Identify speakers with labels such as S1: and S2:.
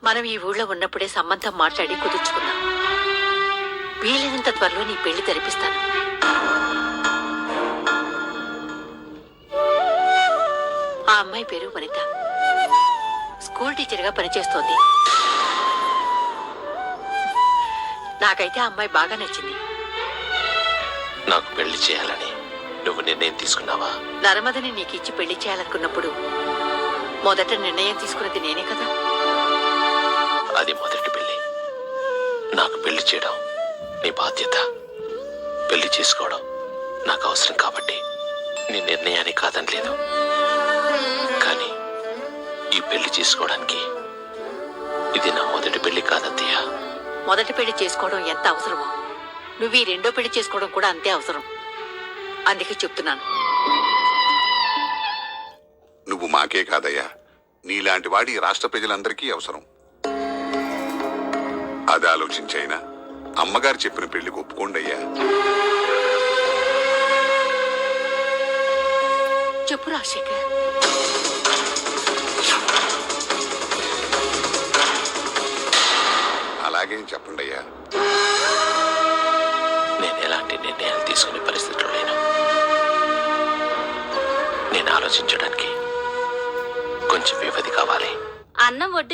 S1: మనం ఈ ఊళ్ళో ఉన్నప్పుడే సంబంధం మాట్లాడి కుదుర్చుకుందాం. వీలైనంత త్వరలో నీ పెళ్లి జరిపిస్తాను. ఆ అమ్మాయి పేరు వనిత. స్కూల్ టీచర్గా పనిచేస్తోంది. నాకైతే ఆ అమ్మాయి బాగా నచ్చింది.
S2: నాకు పెళ్లి చేయాలని నువ్వు నిర్ణయం తీసుకున్నావా?
S1: నర్మదని నీకు ఇచ్చి పెళ్లి చేయాలనుకున్నప్పుడు మొదట నిర్ణయం తీసుకున్నది నేనే కదా.
S2: అది మొదటి పెళ్లి. నాకు పెళ్లి చేయడం నీ బాధ్యత. పెళ్లి చేసుకోవడం నాకు అవసరం కాబట్టి నీ నిర్ణయాన్ని కాదనలేదు. కానీ ఈ పెళ్లి చేసుకోవడానికి ఇది నా మొదటి పెళ్లి కాదత్తయ్య.
S1: మొదటి పెళ్లి చేసుకోవడం ఎంత అవసరమో నువ్వు ఈ రెండో పెళ్లి చేసుకోవడం కూడా అంతే అవసరం. అందుకే చెప్తున్నాను.
S3: నువ్వు మాకే కాదయ్యా, నీలాంటి వాడి రాష్ట్ర ప్రజలందరికీ అవసరం. అది ఆలోచించైనా అమ్మగారు చెప్పిన పెళ్లికి ఒప్పుకోండయ్యా.
S1: చెప్పు రాజశేఖర్.
S3: అలాగేం చెప్పండి అయ్యా.
S2: నేను ఎలాంటి నిర్ణయాలు తీసుకునే పరిస్థితిలో లేను. నేను ఆలోచించడానికి కొంచెం వ్యవధి కావాలి.
S4: అన్నం వడ్డి